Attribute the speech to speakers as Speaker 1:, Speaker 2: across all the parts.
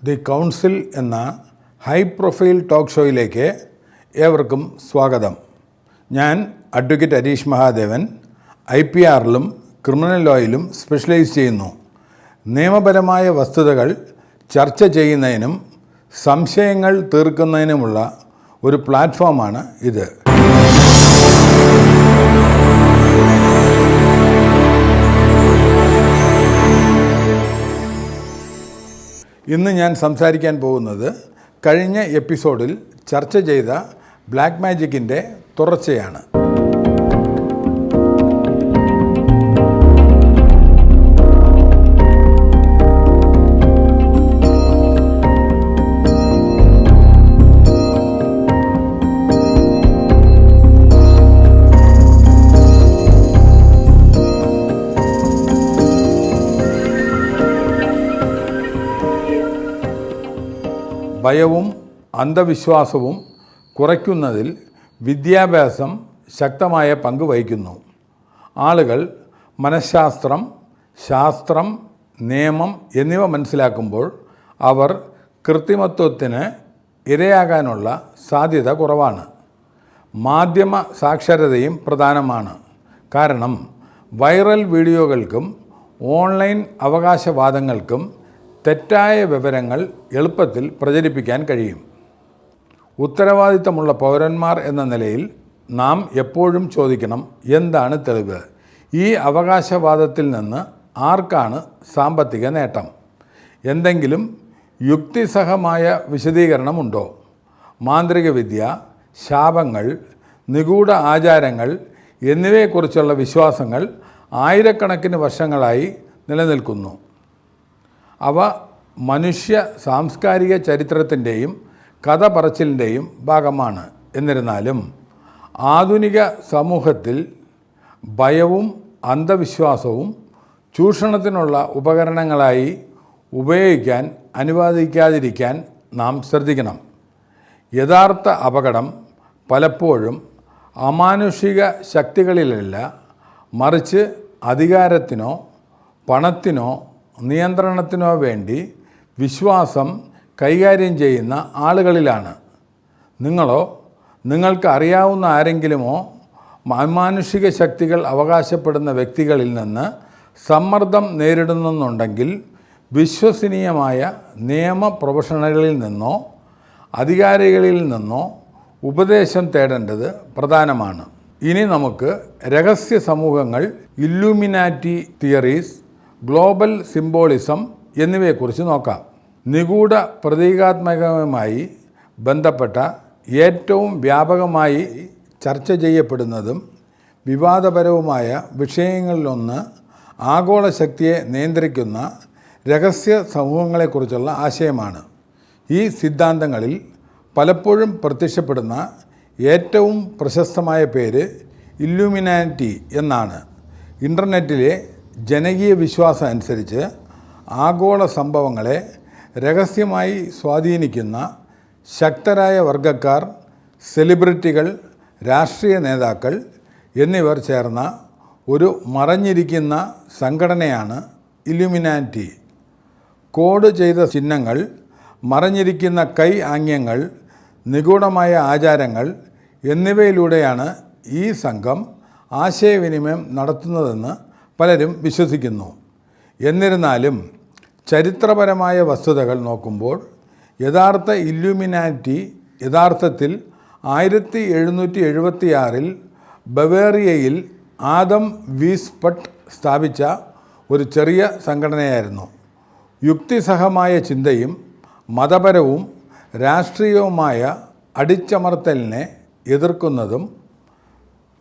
Speaker 1: The council എന്ന high profile talk ഷോയിലേക്ക് ഏവർക്കും സ്വാഗതം. ഞാൻ അഡ്വക്കേറ്റ് ഹരീഷ് മഹാദേവൻ, IPRലും ക്രിമിനൽ ലോയിലും സ്പെഷ്യലൈസ് ചെയ്യുന്നു. നിയമപരമായ വസ്തുതകൾ ചർച്ച ചെയ്യുന്നതിനും സംശയങ്ങൾ തീർക്കുന്നതിനുമുള്ള ഒരു പ്ലാറ്റ്ഫോമാണ് ഇത്. ഇന്ന് ഞാൻ സംസാരിക്കാൻ പോകുന്നത് കഴിഞ്ഞ എപ്പിസോഡിൽ ചർച്ച ചെയ്ത ബ്ലാക്ക് മാജിക്കിൻ്റെ തുടർച്ചയാണ്. ഭയവും അന്ധവിശ്വാസവും കുറയ്ക്കുന്നതിൽ വിദ്യാഭ്യാസം ശക്തമായ പങ്ക് വഹിക്കുന്നു. ആളുകൾ മനഃശാസ്ത്രം, ശാസ്ത്രം, നിയമം എന്നിവ മനസ്സിലാക്കുമ്പോൾ അവർ കൃത്രിമത്വത്തിന് ഇരയാകാനുള്ള സാധ്യത കുറവാണ്. മാധ്യമ സാക്ഷരതയും പ്രധാനമാണ്. കാരണം വൈറൽ വീഡിയോകൾക്കും ഓൺലൈൻ അവകാശവാദങ്ങൾക്കും തെറ്റായ വിവരങ്ങൾ എളുപ്പത്തിൽ പ്രചരിപ്പിക്കാൻ കഴിയും. ഉത്തരവാദിത്തമുള്ള പൗരന്മാർ എന്ന നിലയിൽ നാം എപ്പോഴും ചോദിക്കണം, എന്താണ് തെളിവ്? ഈ അവകാശവാദത്തിൽ നിന്ന് ആർക്കാണ് സാമ്പത്തിക നേട്ടം? എന്തെങ്കിലും യുക്തിസഹമായ വിശദീകരണമുണ്ടോ? മാന്ത്രിക വിദ്യ, ശാപങ്ങൾ, നിഗൂഢ ആചാരങ്ങൾ എന്നിവയെക്കുറിച്ചുള്ള വിശ്വാസങ്ങൾ ആയിരക്കണക്കിന് വർഷങ്ങളായി നിലനിൽക്കുന്നു. അവ മനുഷ്യ സാംസ്കാരിക ചരിത്രത്തിൻ്റെയും കഥ പറച്ചിലിൻ്റെയും ഭാഗമാണ്. എന്നിരുന്നാലും ആധുനിക സമൂഹത്തിൽ ഭയവും അന്ധവിശ്വാസവും ചൂഷണത്തിനുള്ള ഉപകരണങ്ങളായി ഉപയോഗിക്കാൻ അനുവദിക്കാതിരിക്കാൻ നാം ശ്രദ്ധിക്കണം. യഥാർത്ഥ അപകടം പലപ്പോഴും അമാനുഷിക ശക്തികളിലല്ല, മറിച്ച് അധികാരത്തിനോ പണത്തിനോ നിയന്ത്രണത്തിനോ വേണ്ടി വിശ്വാസം കൈകാര്യം ചെയ്യുന്ന ആളുകളിലാണ്. നിങ്ങളോ നിങ്ങൾക്ക് അറിയാവുന്ന ആരെങ്കിലുമോ അമാനുഷിക ശക്തികൾ അവകാശപ്പെടുന്ന വ്യക്തികളിൽ നിന്ന് സമ്മർദ്ദം നേരിടുന്നുണ്ടെങ്കിൽ വിശ്വസനീയമായ നിയമ പ്രൊഫഷണലുകളിൽ നിന്നോ അധികാരികളിൽ നിന്നോ ഉപദേശം തേടേണ്ടത് പ്രധാനമാണ്. ഇനി നമുക്ക് രഹസ്യ സമൂഹങ്ങൾ, ഇല്ലുമിനാറ്റി തിയറീസ്, ഗ്ലോബൽ സിംബോളിസം എന്നിവയെക്കുറിച്ച് നോക്കാം. നിഗൂഢ പ്രതീകാത്മകവുമായി ബന്ധപ്പെട്ട ഏറ്റവും വ്യാപകമായി ചർച്ച ചെയ്യപ്പെടുന്നതും വിവാദപരവുമായ വിഷയങ്ങളിലൊന്ന് ആഗോള ശക്തിയെ നിയന്ത്രിക്കുന്ന രഹസ്യ സമൂഹങ്ങളെക്കുറിച്ചുള്ള ആശയമാണ്. ഈ സിദ്ധാന്തങ്ങളിൽ പലപ്പോഴും പ്രത്യക്ഷപ്പെടുന്ന ഏറ്റവും പ്രശസ്തമായ പേര് ഇല്ലുമിനാറ്റി എന്നാണ്. ഇൻ്റർനെറ്റിലെ ജനകീയ വിശ്വാസം അനുസരിച്ച് ആഗോള സംഭവങ്ങളെ രഹസ്യമായി സ്വാധീനിക്കുന്ന ശക്തരായ വർഗക്കാർ, സെലിബ്രിറ്റികൾ, രാഷ്ട്രീയ നേതാക്കൾ എന്നിവർ ചേർന്ന ഒരു മറഞ്ഞിരിക്കുന്ന സംഘടനയാണ് ഇല്ലുമിനാറ്റി. കോഡ് ചെയ്ത ചിഹ്നങ്ങൾ, മറഞ്ഞിരിക്കുന്ന കൈ ആംഗ്യങ്ങൾ, നിഗൂഢമായ ആചാരങ്ങൾ എന്നിവയിലൂടെയാണ് ഈ സംഘം ആശയവിനിമയം നടത്തുന്നതെന്ന് പലരും വിശ്വസിക്കുന്നു. എന്നിരുന്നാലും ചരിത്രപരമായ വസ്തുതകൾ നോക്കുമ്പോൾ യഥാർത്ഥ ഇല്ലുമിനാറ്റി യഥാർത്ഥത്തിൽ 1776 ബവേറിയയിൽ ആദം വീസ്പട്ട് സ്ഥാപിച്ച ഒരു ചെറിയ സംഘടനയായിരുന്നു. യുക്തിസഹമായ ചിന്തയും മതപരവും രാഷ്ട്രീയവുമായ അടിച്ചമർത്തലിനെ എതിർക്കുന്നതും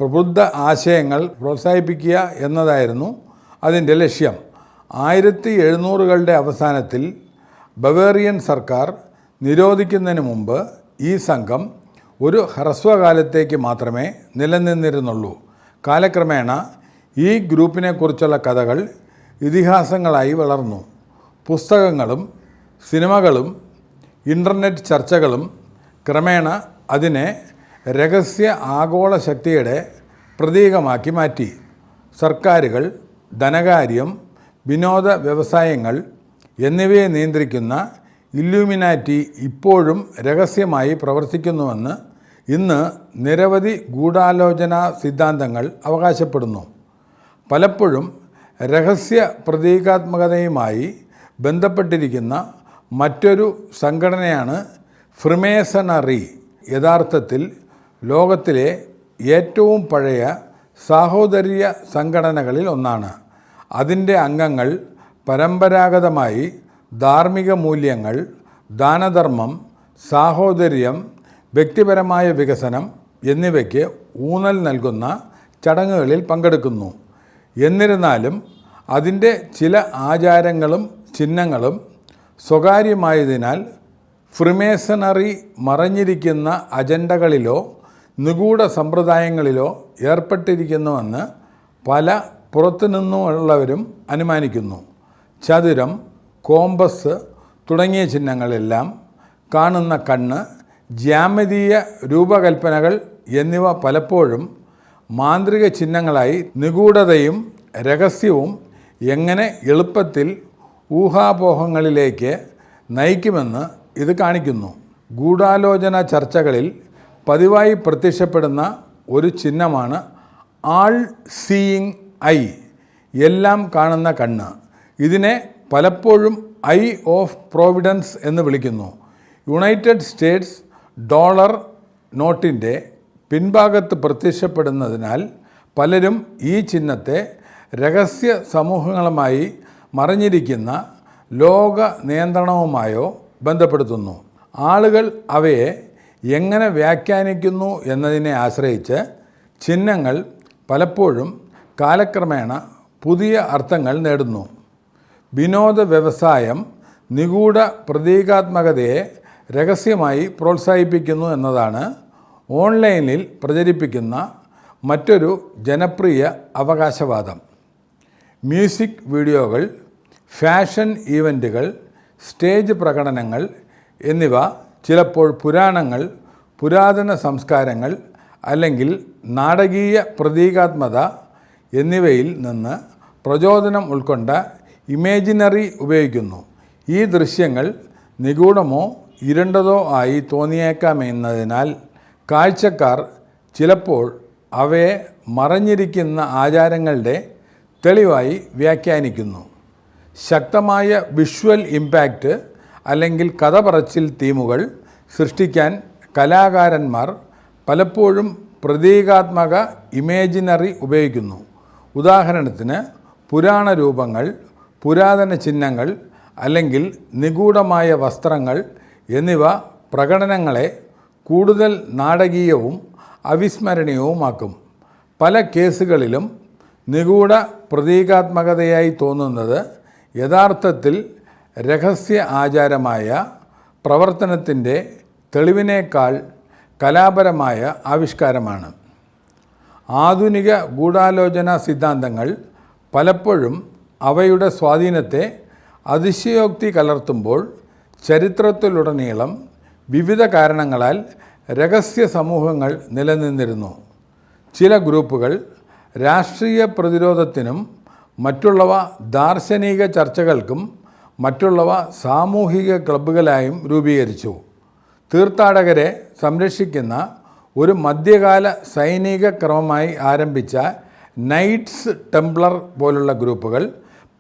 Speaker 1: പ്രബുദ്ധ ആശയങ്ങൾ പ്രോത്സാഹിപ്പിക്കുക എന്നതായിരുന്നു അതിൻ്റെ ലക്ഷ്യം. 1700കളുടെ അവസാനത്തിൽ ബവേറിയൻ സർക്കാർ നിരോധിക്കുന്നതിന് മുമ്പ് ഈ സംഘം ഒരു ഹ്രസ്വകാലത്തേക്ക് മാത്രമേ നിലനിന്നിരുന്നുള്ളൂ. കാലക്രമേണ ഈ ഗ്രൂപ്പിനെക്കുറിച്ചുള്ള കഥകൾ ഇതിഹാസങ്ങളായി വളർന്നു. പുസ്തകങ്ങളും സിനിമകളും ഇൻ്റർനെറ്റ് ചർച്ചകളും ക്രമേണ അതിനെ രഹസ്യ ആഗോള ശക്തിയുടെ പ്രതീകമാക്കി മാറ്റി. സർക്കാരുകൾ, ധനകാര്യം, വിനോദ വ്യവസായങ്ങൾ എന്നിവയെ നിയന്ത്രിക്കുന്ന ഇല്യൂമിനാറ്റി ഇപ്പോഴും രഹസ്യമായി പ്രവർത്തിക്കുന്നുവെന്ന് ഇന്ന് നിരവധി ഗൂഢാലോചനാ സിദ്ധാന്തങ്ങൾ അവകാശപ്പെടുന്നു. പലപ്പോഴും രഹസ്യ പ്രതീകാത്മകതയുമായി ബന്ധപ്പെട്ടിരിക്കുന്ന മറ്റൊരു സംഘടനയാണ് ഫ്രീമേസണറി. യഥാർത്ഥത്തിൽ ലോകത്തിലെ ഏറ്റവും പഴയ സാഹോദര്യ സംഘടനകളിൽ ഒന്നാണ്. അതിൻ്റെ അംഗങ്ങൾ പരമ്പരാഗതമായി ധാർമ്മിക മൂല്യങ്ങൾ, ദാനധർമ്മം, സാഹോദര്യം, വ്യക്തിപരമായ വികസനം എന്നിവയ്ക്ക് ഊന്നൽ നൽകുന്ന ചടങ്ങുകളിൽ പങ്കെടുക്കുന്നു. എന്നിരുന്നാലും അതിൻ്റെ ചില ആചാരങ്ങളും ചിഹ്നങ്ങളും സ്വകാര്യമായതിനാൽ ഫ്രീമേസണറി മറഞ്ഞിരിക്കുന്ന അജണ്ടകളിലോ നിഗൂഢ സമ്പ്രദായങ്ങളിലോ ഏർപ്പെട്ടിരിക്കുന്നുവെന്ന് പല പുറത്തുനിന്നുള്ളവരും അനുമാനിക്കുന്നു. ചതുരം, കോമ്പസ് തുടങ്ങിയ ചിഹ്നങ്ങളെല്ലാം, കാണുന്ന കണ്ണ്, ജ്യാമിതീയ രൂപകൽപ്പനകൾ എന്നിവ പലപ്പോഴും മാന്ത്രിക ചിഹ്നങ്ങളായി നിഗൂഢതയും രഹസ്യവും എങ്ങനെ എളുപ്പത്തിൽ ഊഹാപോഹങ്ങളിലേക്ക് നയിക്കുമെന്ന് ഇത് കാണിക്കുന്നു. ഗൂഢാലോചന ചർച്ചകളിൽ പതിവായി പ്രത്യക്ഷപ്പെടുന്ന ഒരു ചിഹ്നമാണ് ആൾ സീയിങ് ഐ, എല്ലാം കാണുന്ന കണ്ണ്. ഇതിനെ പലപ്പോഴും ഐ ഓഫ് പ്രോവിഡൻസ് എന്ന് വിളിക്കുന്നു. യുണൈറ്റഡ് സ്റ്റേറ്റ്സ് ഡോളർ നോട്ടിൻ്റെ പിൻഭാഗത്ത് പ്രത്യക്ഷപ്പെടുന്നതിനാൽ പലരും ഈ ചിഹ്നത്തെ രഹസ്യ സമൂഹങ്ങളുമായി മറഞ്ഞിരിക്കുന്ന ലോക നിയന്ത്രണവുമായോ ബന്ധപ്പെടുത്തുന്നു. ആളുകൾ അവയെ എങ്ങനെ വ്യാഖ്യാനിക്കുന്നു എന്നതിനെ ആശ്രയിച്ച് ചിഹ്നങ്ങൾ പലപ്പോഴും കാലക്രമേണ പുതിയ അർത്ഥങ്ങൾ നേടുന്നു. വിനോദ വ്യവസായം നിഗൂഢ പ്രതീകാത്മകതയെ രഹസ്യമായി പ്രോത്സാഹിപ്പിക്കുന്നു എന്നതാണ് ഓൺലൈനിൽ പ്രചരിപ്പിക്കുന്ന മറ്റൊരു ജനപ്രിയ അവകാശവാദം. മ്യൂസിക് വീഡിയോകൾ, ഫാഷൻ ഈവൻറ്റുകൾ, സ്റ്റേജ് പ്രകടനങ്ങൾ എന്നിവ ചിലപ്പോൾ പുരാണങ്ങൾ, പുരാതന സംസ്കാരങ്ങൾ അല്ലെങ്കിൽ നാടകീയ പ്രതീകാത്മകത എന്നിവയിൽ നിന്ന് പ്രചോദനം ഉൾക്കൊണ്ട ഇമേജിനറി ഉപയോഗിക്കുന്നു. ഈ ദൃശ്യങ്ങൾ നിഗൂഢമോ ഇരുണ്ടതോ ആയി തോന്നിയേക്കാമെന്നതിനാൽ കാഴ്ചക്കാർ ചിലപ്പോൾ അവയെ മറഞ്ഞിരിക്കുന്ന ആചാരങ്ങളുടെ തെളിവായി വ്യാഖ്യാനിക്കുന്നു. ശക്തമായ വിഷ്വൽ ഇമ്പാക്റ്റ് അല്ലെങ്കിൽ കഥ പറച്ചിൽ തീമുകൾ സൃഷ്ടിക്കാൻ കലാകാരന്മാർ പലപ്പോഴും പ്രതീകാത്മക ഇമേജിനറി ഉപയോഗിക്കുന്നു. ഉദാഹരണത്തിന് പുരാണ രൂപങ്ങൾ, പുരാതന ചിഹ്നങ്ങൾ അല്ലെങ്കിൽ നിഗൂഢമായ വസ്ത്രങ്ങൾ എന്നിവ പ്രകടനങ്ങളെ കൂടുതൽ നാടകീയവും അവിസ്മരണീയവുമാക്കും. പല കേസുകളിലും നിഗൂഢ പ്രതീകാത്മകതയായി തോന്നുന്നത് യഥാർത്ഥത്തിൽ രഹസ്യ ആചാരമായ പ്രവർത്തനത്തിൻ്റെ തെളിവിനേക്കാൾ കലാപരമായ ആവിഷ്കാരമാണ്. ആധുനിക ഗൂഢാലോചന സിദ്ധാന്തങ്ങൾ പലപ്പോഴും അവയുടെ സ്വാധീനത്തെ അതിശയോക്തി കലർത്തുമ്പോൾ ചരിത്രത്തിലുടനീളം വിവിധ കാരണങ്ങളാൽ രഹസ്യ സമൂഹങ്ങൾ നിലനിന്നിരുന്നു. ചില ഗ്രൂപ്പുകൾ രാഷ്ട്രീയ പ്രതിരോധത്തിനും മറ്റുള്ളവ ദാർശനിക ചർച്ചകൾക്കും മറ്റുള്ളവ സാമൂഹിക ക്ലബ്ബുകളായും രൂപീകരിച്ചു. തീർത്ഥാടകരെ സംരക്ഷിക്കുന്ന ഒരു മധ്യകാല സൈനിക ക്രമമായി ആരംഭിച്ച നൈറ്റ്സ് ടെംപ്ലർ പോലുള്ള ഗ്രൂപ്പുകൾ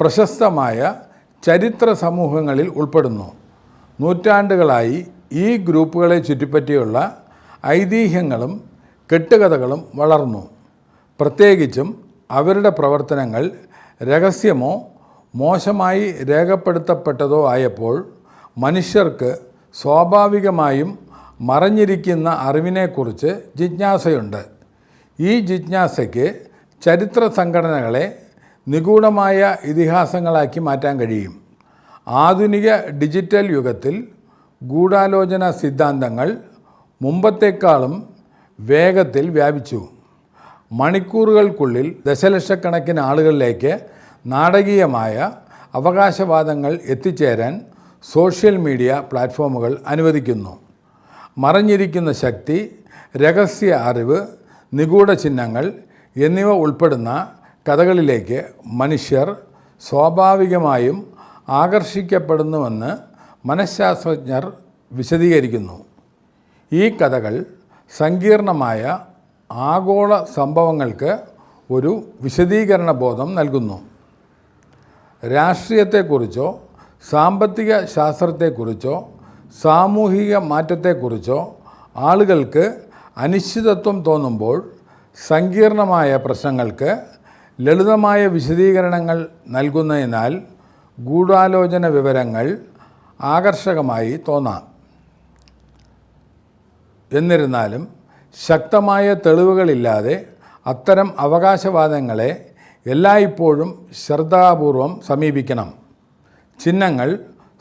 Speaker 1: പ്രശസ്തമായ ചരിത്ര സമൂഹങ്ങളിൽ ഉൾപ്പെടുന്നു. നൂറ്റാണ്ടുകളായി ഈ ഗ്രൂപ്പുകളെ ചുറ്റിപ്പറ്റിയുള്ള ഐതിഹ്യങ്ങളും കെട്ടുകഥകളും വളർന്നു. പ്രത്യേകിച്ചും അവരുടെ പ്രവർത്തനങ്ങൾ രഹസ്യമോ മോശമായി രേഖപ്പെടുത്തപ്പെട്ടതോ ആയപ്പോൾ മനുഷ്യർക്ക് സ്വാഭാവികമായും മറഞ്ഞിരിക്കുന്ന അറിവിനെക്കുറിച്ച് ജിജ്ഞാസയുണ്ട്. ഈ ജിജ്ഞാസയ്ക്ക് ചരിത്ര സംഘടനകളെ നിഗൂഢമായ ഇതിഹാസങ്ങളാക്കി മാറ്റാൻ കഴിയും. ആധുനിക ഡിജിറ്റൽ യുഗത്തിൽ ഗൂഢാലോചന സിദ്ധാന്തങ്ങൾ മുമ്പത്തേക്കാളും വേഗത്തിൽ വ്യാപിച്ചു. മണിക്കൂറുകൾക്കുള്ളിൽ ദശലക്ഷക്കണക്കിന് ആളുകളിലേക്ക് നാടകീയമായ അവകാശവാദങ്ങൾ എത്തിച്ചേരാൻ സോഷ്യൽ മീഡിയ പ്ലാറ്റ്ഫോമുകൾ അനുവദിക്കുന്നു. മറഞ്ഞിരിക്കുന്ന ശക്തി, രഹസ്യ അറിവ്, നിഗൂഢ ചിഹ്നങ്ങൾ എന്നിവ ഉൾപ്പെടുന്ന കഥകളിലേക്ക് മനുഷ്യർ സ്വാഭാവികമായും ആകർഷിക്കപ്പെടുന്നുവെന്ന് മനഃശാസ്ത്രജ്ഞർ വിശദീകരിക്കുന്നു. ഈ കഥകൾ സങ്കീർണമായ ആഗോള സംഭവങ്ങൾക്ക് ഒരു വിശദീകരണ ബോധം നൽകുന്നു. രാഷ്ട്രീയത്തെക്കുറിച്ചോ സാമ്പത്തിക ശാസ്ത്രത്തെക്കുറിച്ചോ സാമൂഹിക മാറ്റത്തെക്കുറിച്ചോ ആളുകൾക്ക് അനിശ്ചിതത്വം തോന്നുമ്പോൾ സങ്കീർണമായ പ്രശ്നങ്ങൾക്ക് ലളിതമായ വിശദീകരണങ്ങൾ നൽകുന്നതിനാൽ ഗൂഢാലോചന വിവരങ്ങൾ ആകർഷകമായി തോന്നാം. എന്നിരുന്നാലും ശക്തമായ തെളിവുകളില്ലാതെ അത്തരം അവകാശവാദങ്ങളെ എല്ലായ്പ്പോഴും ശ്രദ്ധാപൂർവം സമീപിക്കണം. ചിഹ്നങ്ങൾ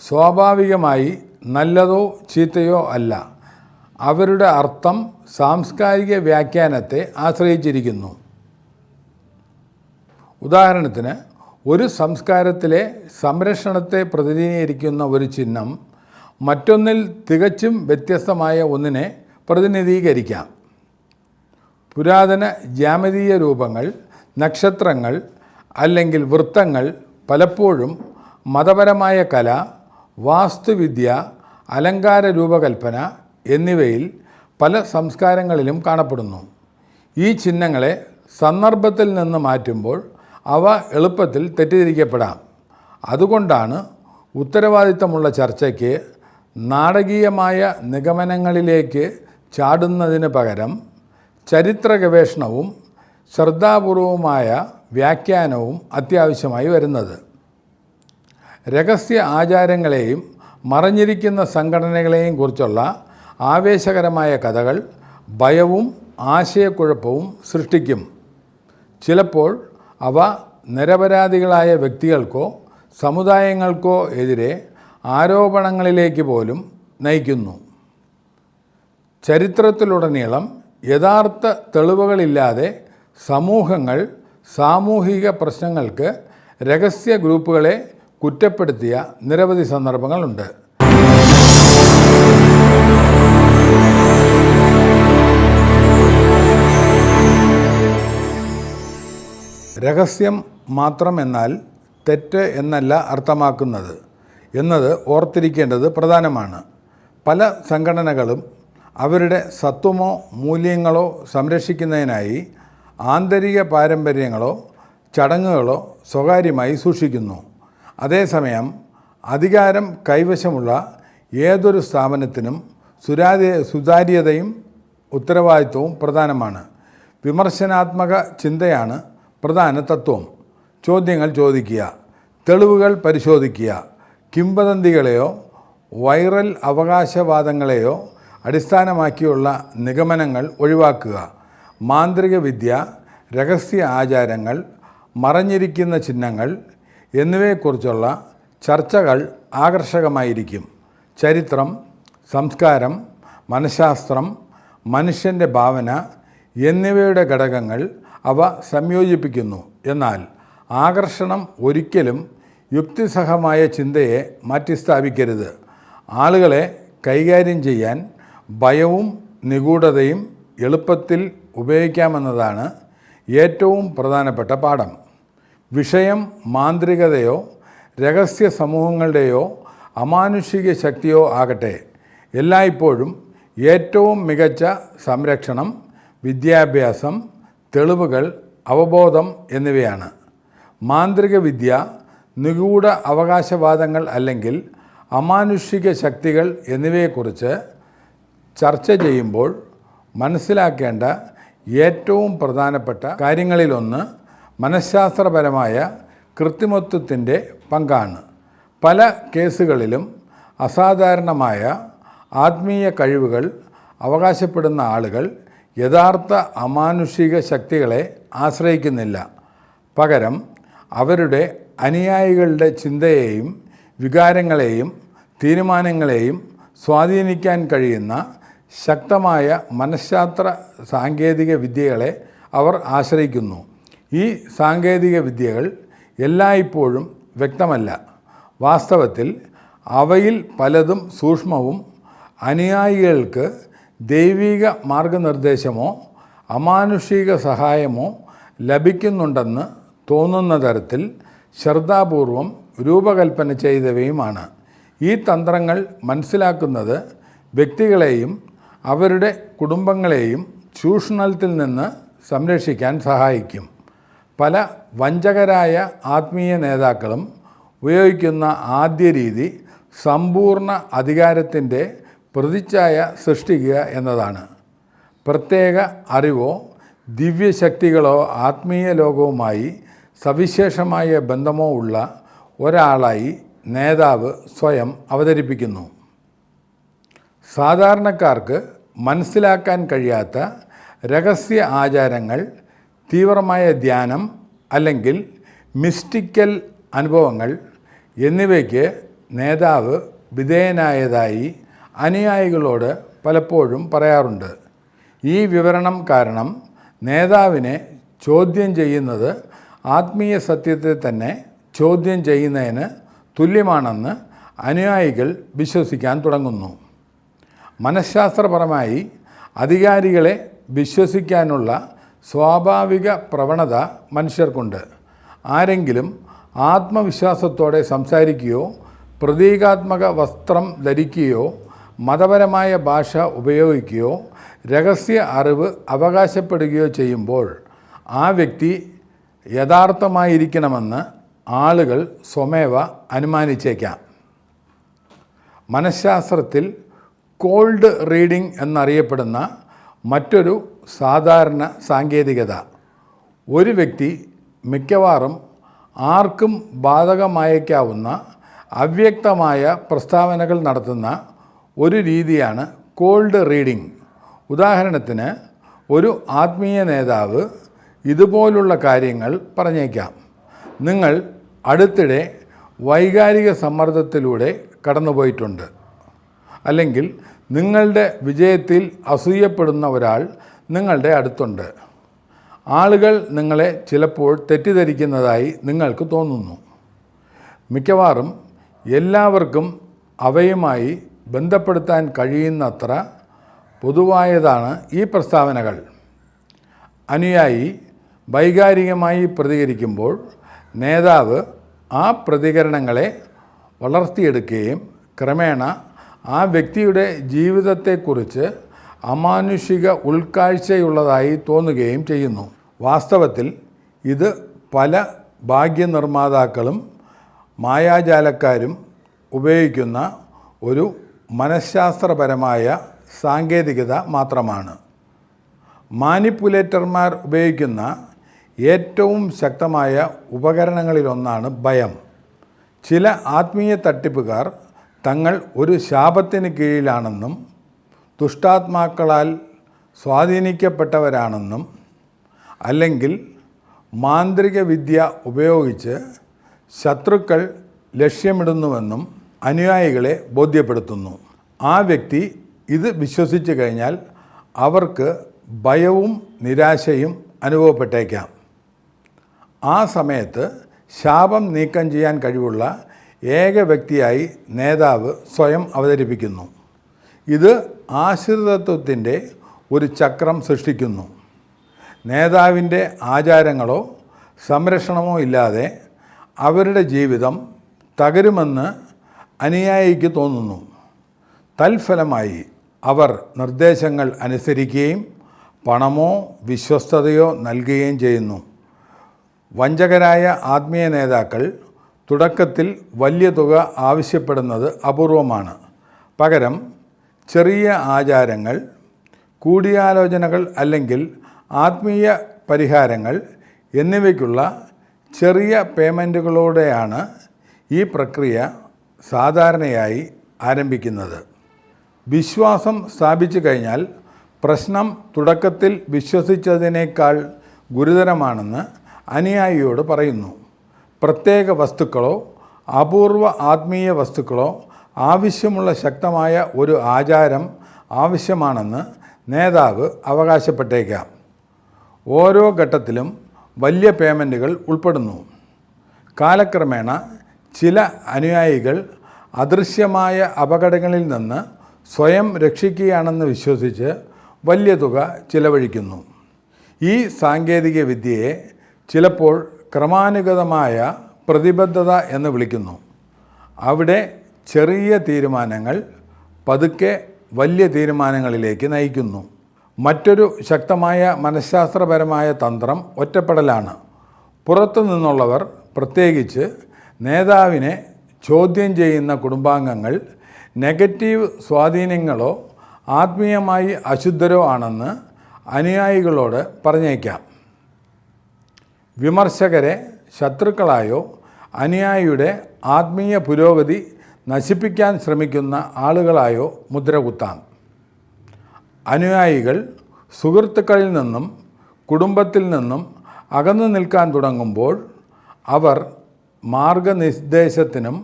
Speaker 1: സ്വാഭാവികമായി നല്ലതോ ചീത്തയോ അല്ല. അവരുടെ അർത്ഥം സാംസ്കാരിക വ്യാഖ്യാനത്തെ ആശ്രയിച്ചിരിക്കുന്നു. ഉദാഹരണത്തിന്, ഒരു സംസ്കാരത്തിലെ സംരക്ഷണത്തെ പ്രതിനിധീകരിക്കുന്ന ഒരു ചിഹ്നം മറ്റൊന്നിൽ തികച്ചും വ്യത്യസ്തമായ ഒന്നിനെ പ്രതിനിധീകരിക്കാം. പുരാതന ജ്യാമിതീയ രൂപങ്ങൾ, നക്ഷത്രങ്ങൾ അല്ലെങ്കിൽ വൃത്തങ്ങൾ പലപ്പോഴും മതപരമായ കല, വാസ്തുവിദ്യ, അലങ്കാര രൂപകൽപ്പന എന്നിവയിൽ പല സംസ്കാരങ്ങളിലും കാണപ്പെടുന്നു. ഈ ചിഹ്നങ്ങളെ സന്ദർഭത്തിൽ നിന്ന് മാറ്റുമ്പോൾ അവ എളുപ്പത്തിൽ തെറ്റിദ്ധരിക്കപ്പെടാം. അതുകൊണ്ടാണ് ഉത്തരവാദിത്തമുള്ള ചർച്ചയ്ക്ക് നാടകീയമായ നിഗമനങ്ങളിലേക്ക് ചാടുന്നതിന് പകരം ചരിത്ര ഗവേഷണവും ശ്രദ്ധാപൂർവമായ വ്യാഖ്യാനവും അത്യാവശ്യമായി വരുന്നത്. രഹസ്യ ആചാരങ്ങളെയും മറഞ്ഞിരിക്കുന്ന സംഘടനകളെയും കുറിച്ചുള്ള ആവേശകരമായ കഥകൾ ഭയവും ആശയക്കുഴപ്പവും സൃഷ്ടിക്കും. ചിലപ്പോൾ അവ നിരപരാധികളായ വ്യക്തികൾക്കോ സമുദായങ്ങൾക്കോ എതിരെ ആരോപണങ്ങളിലേക്ക് പോലും നയിക്കുന്നു. ചരിത്രത്തിലുടനീളം യഥാർത്ഥ തെളിവുകളില്ലാതെ സമൂഹങ്ങൾ സാമൂഹിക പ്രശ്നങ്ങൾക്ക് രഹസ്യ ഗ്രൂപ്പുകളെ കുറ്റപ്പെടുത്തിയ നിരവധി സന്ദർഭങ്ങളുണ്ട്. രഹസ്യം മാത്രം എന്നാൽ തെറ്റ് എന്നല്ല അർത്ഥമാക്കുന്നത് എന്നത് ഓർത്തിരിക്കേണ്ടത് പ്രധാനമാണ്. പല സംഘടനകളും അവരുടെ സത്വമോ മൂല്യങ്ങളോ സംരക്ഷിക്കുന്നതിനായി ആന്തരിക പാരമ്പര്യങ്ങളോ ചടങ്ങുകളോ സ്വകാര്യമായി സൂക്ഷിക്കുന്നു. അതേസമയം അധികാരം കൈവശമുള്ള ഏതൊരു സ്ഥാപനത്തിനും സുതാര്യതയും ഉത്തരവാദിത്വവും പ്രധാനമാണ്. വിമർശനാത്മക ചിന്തയാണ് പ്രധാന തത്വം. ചോദ്യങ്ങൾ ചോദിക്കുക, തെളിവുകൾ പരിശോധിക്കുക, കിംവദന്തികളെയോ വൈറൽ അവകാശവാദങ്ങളെയോ അടിസ്ഥാനമാക്കിയുള്ള നിഗമനങ്ങൾ ഒഴിവാക്കുക. മാന്ത്രിക വിദ്യ, രഹസ്യ ആചാരങ്ങൾ, മറഞ്ഞിരിക്കുന്ന ചിഹ്നങ്ങൾ എന്നിവയെക്കുറിച്ചുള്ള ചർച്ചകൾ ആകർഷകമായിരിക്കും. ചരിത്രം, സംസ്കാരം, മനഃശാസ്ത്രം, മനുഷ്യൻ്റെ ഭാവന എന്നിവയുടെ ഘടകങ്ങൾ അവ സംയോജിപ്പിക്കുന്നു. എന്നാൽ ആകർഷണം ഒരിക്കലും യുക്തിസഹമായ ചിന്തയെ മാറ്റിസ്ഥാപിക്കരുത്. ആളുകളെ കൈകാര്യം ചെയ്യാൻ ഭയവും നിഗൂഢതയും എളുപ്പത്തിൽ ഉപയോഗിക്കാമെന്നതാണ് ഏറ്റവും പ്രധാനപ്പെട്ട പാഠം. വിഷയം മാന്ത്രികതയോ രഹസ്യ സമൂഹങ്ങളുടെയോ അമാനുഷിക ശക്തിയോ ആകട്ടെ, എല്ലായ്പ്പോഴും ഏറ്റവും മികച്ച സംരക്ഷണം വിദ്യാഭ്യാസം, തെളിവുകൾ, അവബോധം എന്നിവയാണ്. മാന്ത്രിക വിദ്യ, നിഗൂഢ അവകാശവാദങ്ങൾ അല്ലെങ്കിൽ അമാനുഷിക ശക്തികൾ എന്നിവയെക്കുറിച്ച് ചർച്ച ചെയ്യുമ്പോൾ മനസ്സിലാക്കേണ്ട ഏറ്റവും പ്രധാനപ്പെട്ട കാര്യങ്ങളിലൊന്ന് മനഃശാസ്ത്രപരമായ കൃത്രിമത്വത്തിൻ്റെ പങ്കാണ്. പല കേസുകളിലും അസാധാരണമായ ആത്മീയ കഴിവുകൾ അവകാശപ്പെടുന്ന ആളുകൾ യഥാർത്ഥ അമാനുഷിക ശക്തികളെ ആശ്രയിക്കുന്നില്ല. പകരം അവരുടെ അനുയായികളുടെ ചിന്തയെയും വികാരങ്ങളെയും തീരുമാനങ്ങളെയും സ്വാധീനിക്കാൻ കഴിയുന്ന ശക്തമായ മനഃശാസ്ത്ര സാങ്കേതിക വിദ്യകളെ അവർ ആശ്രയിക്കുന്നു. ഈ സാങ്കേതിക വിദ്യകൾ എല്ലായ്പ്പോഴും വ്യക്തമല്ല. വാസ്തവത്തിൽ അവയിൽ പലതും സൂക്ഷ്മവും അനുയായികൾക്ക് ദൈവിക മാർഗനിർദ്ദേശമോ അമാനുഷിക സഹായമോ ലഭിക്കുന്നുണ്ടെന്ന് തോന്നുന്ന തരത്തിൽ ശ്രദ്ധാപൂർവം രൂപകൽപ്പന ചെയ്തവയുമാണ്. ഈ തന്ത്രങ്ങൾ മനസ്സിലാക്കുന്നത് വ്യക്തികളെയും മനസ്സിലാക്കുന്നത് വ്യക്തികളെയും അവരുടെ കുടുംബങ്ങളെയും ചൂഷണത്തിൽ നിന്ന് സംരക്ഷിക്കാൻ സഹായിക്കും. പല വഞ്ചകരായ ആത്മീയ നേതാക്കളും ഉപയോഗിക്കുന്ന ആദ്യ രീതി സമ്പൂർണ്ണ അധികാരത്തിൻ്റെ പ്രതിച്ഛായ സൃഷ്ടിക്കുക എന്നതാണ്. പ്രത്യേക അറിവോ ദിവ്യശക്തികളോ ആത്മീയ ലോകവുമായി സവിശേഷമായ ബന്ധമോ ഉള്ള ഒരാളായി നേതാവ് സ്വയം അവതരിപ്പിക്കുന്നു. സാധാരണക്കാർക്ക് മനസ്സിലാക്കാൻ കഴിയാത്ത രഹസ്യ ആചാരങ്ങൾ, തീവ്രമായ ധ്യാനം അല്ലെങ്കിൽ മിസ്റ്റിക്കൽ അനുഭവങ്ങൾ എന്നിവയ്ക്ക് നേതാവ് വിധേയനായതായി അനുയായികളോട് പലപ്പോഴും പറയാറുണ്ട്. ഈ വിവരണം കാരണം നേതാവിനെ ചോദ്യം ചെയ്യുന്നത് ആത്മീയ സത്യത്തെ തന്നെ ചോദ്യം ചെയ്യുന്നതിന് തുല്യമാണെന്ന് അനുയായികൾ വിശ്വസിക്കാൻ തുടങ്ങുന്നു. മനഃശാസ്ത്രപരമായി അധികാരികളെ വിശ്വസിക്കാനുള്ള സ്വാഭാവിക പ്രവണത മനുഷ്യർക്കുണ്ട്. ആരെങ്കിലും ആത്മവിശ്വാസത്തോടെ സംസാരിക്കുകയോ പ്രതീകാത്മക വസ്ത്രം ധരിക്കുകയോ മതപരമായ ഭാഷ ഉപയോഗിക്കുകയോ രഹസ്യ അറിവ് അവകാശപ്പെടുകയോ ചെയ്യുമ്പോൾ ആ വ്യക്തി യഥാർത്ഥമായിരിക്കണമെന്ന് ആളുകൾ സ്വമേവ അനുമാനിച്ചേക്കാം. മനഃശാസ്ത്രത്തിൽ കോൾഡ് റീഡിംഗ് എന്നറിയപ്പെടുന്ന മറ്റൊരു സാധാരണ സാങ്കേതികത, ഒരു വ്യക്തി മിക്കവാറും ആർക്കും ബാധകമായേക്കാവുന്ന അവ്യക്തമായ പ്രസ്താവനകൾ നടത്തുന്ന ഒരു രീതിയാണ് കോൾഡ് റീഡിംഗ്. ഉദാഹരണത്തിന്, ഒരു ആത്മീയ നേതാവ് ഇതുപോലുള്ള കാര്യങ്ങൾ പറഞ്ഞേക്കാം: നിങ്ങൾ അടുത്തിടെ വൈകാരിക സമ്മർദ്ദത്തിലൂടെ കടന്നുപോയിട്ടുണ്ട്, അല്ലെങ്കിൽ നിങ്ങളുടെ വിജയത്തിൽ അസൂയപ്പെടുന്ന ഒരാൾ നിങ്ങളുടെ അടുത്തുണ്ട്. ആളുകൾ നിങ്ങളെ ചിലപ്പോൾ തെറ്റിദ്ധരിക്കുന്നതായി നിങ്ങൾക്ക് തോന്നുന്നു. മിക്കവാറും എല്ലാവർക്കും അവയുമായി ബന്ധപ്പെടുത്താൻ കഴിയുന്നത്ര പൊതുവായതാണ് ഈ പ്രസ്താവനകൾ. അനുയായി വൈകാരികമായി പ്രതികരിക്കുമ്പോൾ നേതാവ് ആ പ്രതികരണങ്ങളെ വളർത്തിയെടുക്കുകയും ക്രമേണ ആ വ്യക്തിയുടെ ജീവിതത്തെക്കുറിച്ച് അമാനുഷിക ഉൾക്കാഴ്ചയുള്ളതായി തോന്നുകയും ചെയ്യുന്നു. വാസ്തവത്തിൽ ഇത് പല ഭാഗ്യനിർമ്മാതാക്കളും മായാജാലക്കാരും ഉപയോഗിക്കുന്ന ഒരു മനഃശാസ്ത്രപരമായ സാങ്കേതികത മാത്രമാണ്. മാനിപ്പുലേറ്റർമാർ ഉപയോഗിക്കുന്ന ഏറ്റവും ശക്തമായ ഉപകരണങ്ങളിലൊന്നാണ് ഭയം. ചില ആത്മീയ തട്ടിപ്പുകാർ തങ്ങൾ ഒരു ശാപത്തിന് കീഴിലാണെന്നും ദുഷ്ടാത്മാക്കളാൽ സ്വാധീനിക്കപ്പെട്ടവരാണെന്നും അല്ലെങ്കിൽ മാന്ത്രിക വിദ്യ ഉപയോഗിച്ച് ശത്രുക്കൾ ലക്ഷ്യമിടുന്നുവെന്നും അനുയായികളെ ബോധ്യപ്പെടുത്തുന്നു. ആ വ്യക്തി ഇത് വിശ്വസിച്ചു കഴിഞ്ഞാൽ അവർക്ക് ഭയവും നിരാശയും അനുഭവപ്പെട്ടേക്കാം. ആ സമയത്ത് ശാപം നീക്കം ചെയ്യാൻ കഴിവുള്ള ഏക വ്യക്തിയായി നേതാവ് സ്വയം അവതരിപ്പിക്കുന്നു. ഇത് ആശ്രിതത്വത്തിൻ്റെ ഒരു ചക്രം സൃഷ്ടിക്കുന്നു. നേതാവിൻ്റെ ആചാരങ്ങളോ സംരക്ഷണമോ ഇല്ലാതെ അവരുടെ ജീവിതം തകരുമെന്ന് അനുയായിക്ക് തോന്നുന്നു. തൽഫലമായി അവർ നിർദ്ദേശങ്ങൾ അനുസരിക്കുകയും പണമോ വിശ്വസ്തതയോ നൽകുകയും ചെയ്യുന്നു. വഞ്ചകരായ ആത്മീയ നേതാക്കൾ തുടക്കത്തിൽ വലിയ തുക ആവശ്യപ്പെടുന്നത് അപൂർവമാണ്. പകരം ചെറിയ ആചാരങ്ങൾ, കൂടിയാലോചനകൾ അല്ലെങ്കിൽ ആത്മീയ പരിഹാരങ്ങൾ എന്നിവയ്ക്കുള്ള ചെറിയ പേയ്മെൻറ്റുകളോടെയാണ് ഈ പ്രക്രിയ സാധാരണയായി ആരംഭിക്കുന്നത്. വിശ്വാസം സ്ഥാപിച്ചു കഴിഞ്ഞാൽ പ്രശ്നം തുടക്കത്തിൽ വിശ്വസിച്ചതിനേക്കാൾ ഗുരുതരമാണെന്ന് അനുയായിയോട് പറയുന്നു. പ്രത്യേക വസ്തുക്കളോ അപൂർവ ആത്മീയ വസ്തുക്കളോ ആവശ്യമുള്ള ശക്തമായ ഒരു ആചാരം ആവശ്യമാണെന്ന് നേതാവ് അവകാശപ്പെട്ടേക്കാം. ഓരോ ഘട്ടത്തിലും വലിയ പേയ്മെൻറ്റുകൾ ഉൾപ്പെടുന്നു. കാലക്രമേണ ചില അനുയായികൾ അദൃശ്യമായ അപകടങ്ങളിൽ നിന്ന് സ്വയം രക്ഷിക്കുകയാണെന്ന് വിശ്വസിച്ച് വലിയ തുക ചിലവഴിക്കുന്നു. ഈ സാങ്കേതിക വിദ്യയെ ചിലപ്പോൾ ക്രമാനുഗതമായ പ്രതിബദ്ധത എന്ന് വിളിക്കുന്നു. അവിടെ ചെറിയ തീരുമാനങ്ങൾ പതുക്കെ വലിയ തീരുമാനങ്ങളിലേക്ക് നയിക്കുന്നു. മറ്റൊരു ശക്തമായ മനഃശാസ്ത്രപരമായ തന്ത്രം ഒറ്റപ്പെടലാണ്. പുറത്തു നിന്നുള്ളവർ, പ്രത്യേകിച്ച് നേതാവിനെ ചോദ്യം ചെയ്യുന്ന കുടുംബാംഗങ്ങൾ നെഗറ്റീവ് സ്വാധീനങ്ങളോ ആത്മീയമായി അശുദ്ധരോ ആണെന്ന് അനുയായികളോട് പറഞ്ഞേക്കാം. വിമർശകരെ ശത്രുക്കളായോ അനുയായിയുടെ ആത്മീയ പുരോഗതി നശിപ്പിക്കാൻ ശ്രമിക്കുന്ന ആളുകളായോ മുദ്രകുത്താം. അനുയായികൾ സുഹൃത്തുക്കളിൽ നിന്നും കുടുംബത്തിൽ നിന്നും അകന്നു നിൽക്കാൻ തുടങ്ങുമ്പോൾ അവർ മാർഗനിർദ്ദേശത്തിനും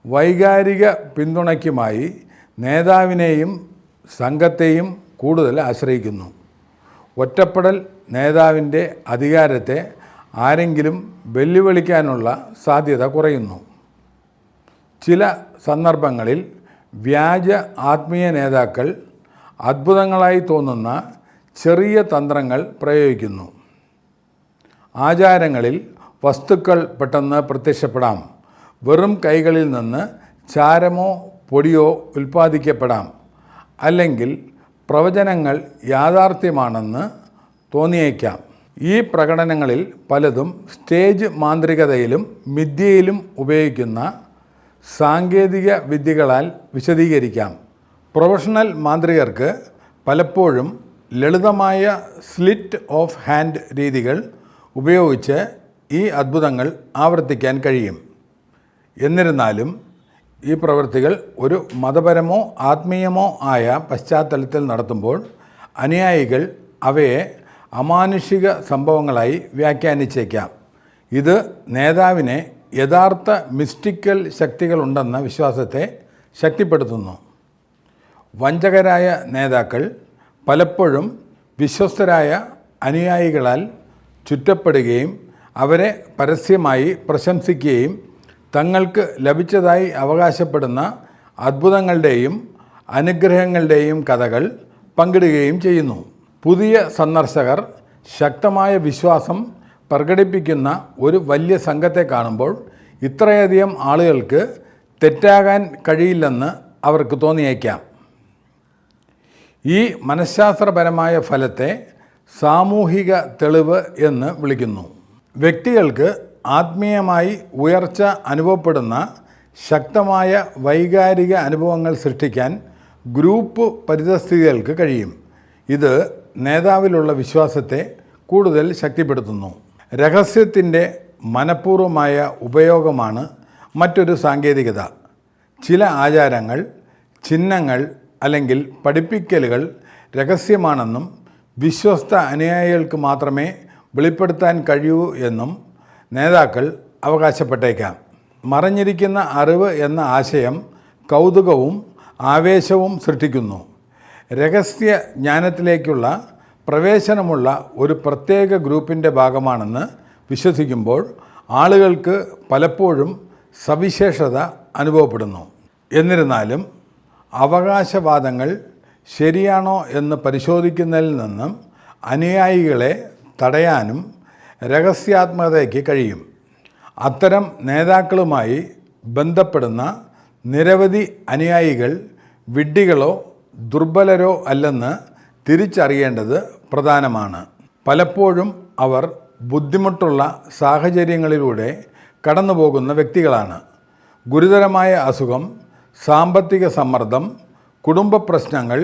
Speaker 1: വൈകാരിക പിന്തുണയ്ക്കുമായി നേതാവിനെയും സംഘത്തെയും കൂടുതൽ ആശ്രയിക്കുന്നു. ഒറ്റപ്പെടൽ നേതാവിൻ്റെ അധികാരത്തെ ആരെങ്കിലും വെല്ലുവിളിക്കാനുള്ള സാധ്യത കുറയുന്നു. ചില സന്ദർഭങ്ങളിൽ വ്യാജ ആത്മീയ നേതാക്കൾ അത്ഭുതങ്ങളായി തോന്നുന്ന ചെറിയ തന്ത്രങ്ങൾ പ്രയോഗിക്കുന്നു. ആചാരങ്ങളിൽ വസ്തുക്കൾ പെട്ടെന്ന് പ്രത്യക്ഷപ്പെടാം. വെറും കൈകളിൽ നിന്ന് ചാരമോ പൊടിയോ ഉൽപ്പാദിക്കപ്പെടാം. അല്ലെങ്കിൽ പ്രവചനങ്ങൾ യാഥാർത്ഥ്യമാണെന്ന് തോന്നിയേക്കാം. ഈ പ്രകടനങ്ങളിൽ പലതും സ്റ്റേജ് മാന്ത്രികതയിലും മിഥ്യയിലും ഉപയോഗിക്കുന്ന സാങ്കേതിക വിദ്യകളാൽ വിശദീകരിക്കാം. പ്രൊഫഷണൽ മാന്ത്രികർക്ക് പലപ്പോഴും ലളിതമായ സ്ലിറ്റ് ഓഫ് ഹാൻഡ് രീതികൾ ഉപയോഗിച്ച് ഈ അത്ഭുതങ്ങൾ ആവർത്തിക്കാൻ കഴിയും. എന്നിരുന്നാലും ഈ പ്രവൃത്തികൾ ഒരു മതപരമോ ആത്മീയമോ ആയ പശ്ചാത്തലത്തിൽ നടത്തുമ്പോൾ അനുയായികൾ അവയെ അമാനുഷിക സംഭവങ്ങളായി വ്യാഖ്യാനിച്ചേക്കാം. ഇത് നേതാവിനെ യഥാർത്ഥ മിസ്റ്റിക്കൽ ശക്തികളുണ്ടെന്ന വിശ്വാസത്തെ ശക്തിപ്പെടുത്തുന്നു. വഞ്ചകരായ നേതാക്കൾ പലപ്പോഴും വിശ്വസ്തരായ അനുയായികളാൽ ചുറ്റപ്പെടുകയും അവരെ പരസ്യമായി പ്രശംസിക്കുകയും തങ്ങൾക്ക് ലഭിച്ചതായി അവകാശപ്പെടുന്ന അത്ഭുതങ്ങളുടെയും അനുഗ്രഹങ്ങളുടെയും കഥകൾ പങ്കിടുകയും ചെയ്യുന്നു. പുതിയ സന്ദർശകർ ശക്തമായ വിശ്വാസം പ്രകടിപ്പിക്കുന്ന ഒരു വലിയ സംഘത്തെ കാണുമ്പോൾ ഇത്രയധികം ആളുകൾക്ക് തെറ്റാകാൻ കഴിയില്ലെന്ന് അവർക്ക് തോന്നിയേക്കാം. ഈ മനഃശാസ്ത്രപരമായ ഫലത്തെ സാമൂഹിക തെളിവ് എന്ന് വിളിക്കുന്നു. വ്യക്തികൾക്ക് ആത്മീയമായി ഉയർച്ച അനുഭവപ്പെടുന്ന ശക്തമായ വൈകാരിക അനുഭവങ്ങൾ സൃഷ്ടിക്കാൻ ഗ്രൂപ്പ് പരിതസ്ഥിതികൾക്ക് കഴിയും. ഇത് നേതാവിലുള്ള വിശ്വാസത്തെ കൂടുതൽ ശക്തിപ്പെടുത്തുന്നു. രഹസ്യത്തിൻ്റെ മനഃപൂർവമായ ഉപയോഗമാണ് മറ്റൊരു സാങ്കേതികത. ചില ആചാരങ്ങൾ, ചിഹ്നങ്ങൾ അല്ലെങ്കിൽ പഠിപ്പിക്കലുകൾ രഹസ്യമാണെന്നും വിശ്വസ്ത അനുയായികൾക്ക് മാത്രമേ വെളിപ്പെടുത്താൻ കഴിയൂ എന്നും നേതാക്കൾ അവകാശപ്പെട്ടേക്കാം. മറഞ്ഞിരിക്കുന്ന അറിവ് എന്ന ആശയം കൗതുകവും ആവേശവും സൃഷ്ടിക്കുന്നു. രഹസ്യ ജ്ഞാനത്തിലേക്കുള്ള പ്രവേശനമുള്ള ഒരു പ്രത്യേക ഗ്രൂപ്പിൻ്റെ ഭാഗമാണെന്ന് വിശ്വസിക്കുമ്പോൾ ആളുകൾക്ക് പലപ്പോഴും സവിശേഷത അനുഭവപ്പെടുന്നു. എന്നിരുന്നാലും അവകാശവാദങ്ങൾ ശരിയാണോ എന്ന് പരിശോധിക്കുന്നതിൽ നിന്നും അനുയായികളെ തടയാനും രഹസ്യാത്മകതയ്ക്ക് കഴിയും. അത്തരം നേതാക്കളുമായി ബന്ധപ്പെടുന്ന നിരവധി അനുയായികൾ വിഡ്ഢികളോ ദുർബലരോ അല്ലെന്ന് തിരിച്ചറിയേണ്ടത് പ്രധാനമാണ്. പലപ്പോഴും അവർ ബുദ്ധിമുട്ടുള്ള സാഹചര്യങ്ങളിലൂടെ കടന്നുപോകുന്ന വ്യക്തികളാണ്. ഗുരുതരമായ അസുഖം, സാമ്പത്തിക സമ്മർദ്ദം, കുടുംബ പ്രശ്നങ്ങൾ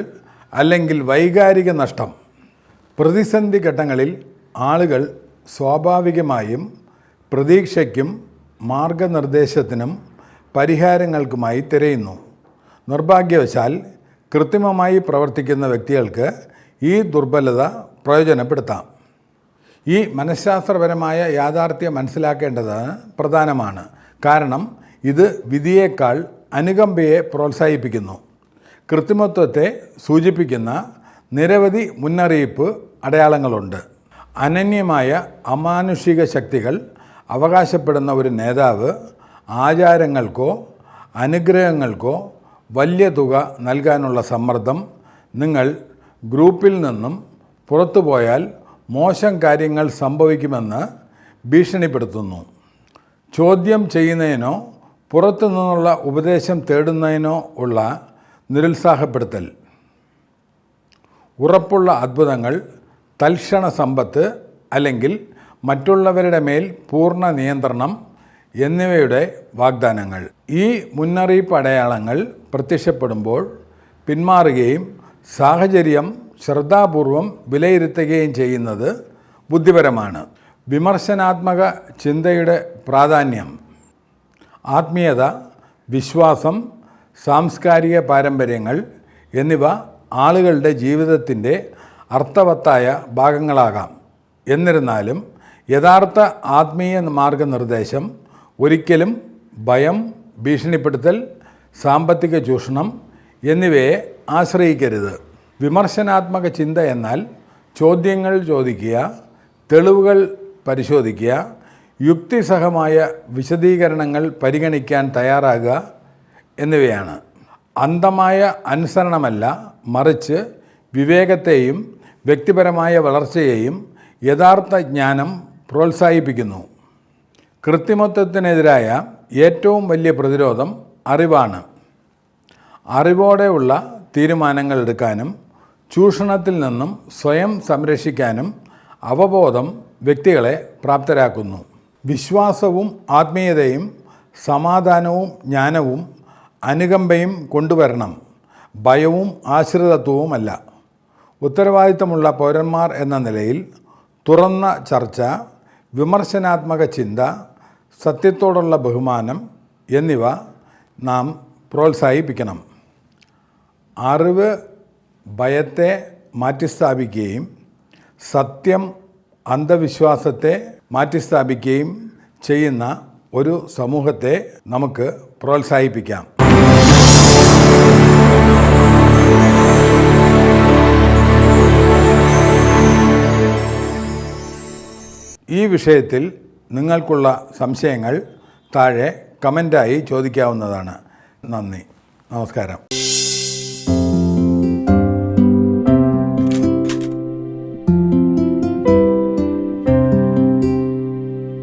Speaker 1: അല്ലെങ്കിൽ വൈകാരിക നഷ്ടം. പ്രതിസന്ധി ഘട്ടങ്ങളിൽ ആളുകൾ സ്വാഭാവികമായും പ്രതീക്ഷയ്ക്കും മാർഗനിർദ്ദേശത്തിനും പരിഹാരങ്ങൾക്കുമായി തിരയുന്നു. നിർഭാഗ്യവശാൽ കൃത്രിമമായി പ്രവർത്തിക്കുന്ന വ്യക്തികൾക്ക് ഈ ദുർബലത പ്രയോജനപ്പെടുത്താം. ഈ മനഃശാസ്ത്രപരമായ യാഥാർത്ഥ്യം മനസ്സിലാക്കേണ്ടത് പ്രധാനമാണ്. കാരണം ഇത് വിധിയേക്കാൾ അനുകമ്പയെ പ്രോത്സാഹിപ്പിക്കുന്നു. കൃത്രിമത്വത്തെ സൂചിപ്പിക്കുന്ന നിരവധി മുന്നറിയിപ്പ് അടയാളങ്ങളുണ്ട്. അനന്യമായ അമാനുഷിക ശക്തികൾ അവകാശപ്പെടുന്ന ഒരു നേതാവ് ആചാരങ്ങൾക്കോ അനുഗ്രഹങ്ങൾക്കോ വലിയ തുക നൽകാനുള്ള സമ്മർദ്ദം നിങ്ങൾ ഗ്രൂപ്പിൽ നിന്നും പുറത്തുപോയാൽ മോശം കാര്യങ്ങൾ സംഭവിക്കുമെന്ന് ഭീഷണിപ്പെടുത്തുന്നു. ചോദ്യം ചെയ്യുന്നതിനോ പുറത്തു നിന്നുള്ള ഉപദേശം തേടുന്നതിനോ ഉള്ള നിരുത്സാഹപ്പെടുത്തൽ, ഉറപ്പുള്ള അത്ഭുതങ്ങൾ, തൽക്ഷണ സമ്പത്ത് അല്ലെങ്കിൽ മറ്റുള്ളവരുടെ മേൽ പൂർണ്ണ നിയന്ത്രണം എന്നിവയുടെ വാഗ്ദാനങ്ങൾ. ഈ മുന്നറിയിപ്പ് അടയാളങ്ങൾ പ്രത്യക്ഷപ്പെടുമ്പോൾ പിന്മാറുകയും സാഹചര്യം ശ്രദ്ധാപൂർവം വിലയിരുത്തുകയും ചെയ്യുന്നത് ബുദ്ധിപരമാണ്. വിമർശനാത്മക ചിന്തയുടെ പ്രാധാന്യം. ആത്മീയത, വിശ്വാസം, സാംസ്കാരിക പാരമ്പര്യങ്ങൾ എന്നിവ ആളുകളുടെ ജീവിതത്തിൻ്റെ അർത്ഥവത്തായ ഭാഗങ്ങളാകാം. എന്നിരുന്നാലും യഥാർത്ഥ ആത്മീയ മാർഗനിർദ്ദേശം ഒരിക്കലും ഭയം, ഭീഷണിപ്പെടുത്തൽ, സാമ്പത്തിക ചൂഷണം എന്നിവയെ ആശ്രയിക്കരുത്. വിമർശനാത്മക ചിന്ത എന്നാൽ ചോദ്യങ്ങൾ ചോദിക്കുക, തെളിവുകൾ പരിശോധിക്കുക, യുക്തിസഹമായ വിശദീകരണങ്ങൾ പരിഗണിക്കാൻ തയ്യാറാകുക എന്നിവയാണ്. അന്ധമായ അനുസരണമല്ല, മറിച്ച് വിവേകത്തെയും വ്യക്തിപരമായ വളർച്ചയെയും യഥാർത്ഥ ജ്ഞാനം പ്രോത്സാഹിപ്പിക്കുന്നു. കൃത്രിമത്വത്തിനെതിരായ ഏറ്റവും വലിയ പ്രതിരോധം അറിവാണ്. അറിവോടെയുള്ള തീരുമാനങ്ങൾ എടുക്കാനും ചൂഷണത്തിൽ നിന്നും സ്വയം സംരക്ഷിക്കാനും അവബോധം വ്യക്തികളെ പ്രാപ്തരാക്കുന്നു. വിശ്വാസവും ആത്മീയതയും സമാധാനവും ജ്ഞാനവും അനുകമ്പയും കൊണ്ടുവരണം, ഭയവും ആശ്രിതത്വവുമല്ല. ഉത്തരവാദിത്തമുള്ള പൗരന്മാർ എന്ന നിലയിൽ തുറന്ന ചർച്ച, വിമർശനാത്മക ചിന്ത, സത്യത്തോടുള്ള ബഹുമാനം എന്നിവ നാം പ്രോത്സാഹിപ്പിക്കണം. അറിവ് ഭയത്തെ മാറ്റിസ്ഥാപിക്കുകയും സത്യം അന്ധവിശ്വാസത്തെ മാറ്റിസ്ഥാപിക്കുകയും ചെയ്യുന്ന ഒരു സമൂഹത്തെ നമുക്ക് പ്രോത്സാഹിപ്പിക്കാം. ഈ വിഷയത്തിൽ നിങ്ങൾക്കുള്ള സംശയങ്ങൾ താഴെ കമൻ്റായി ചോദിക്കാവുന്നതാണ്. നന്ദി, നമസ്കാരം.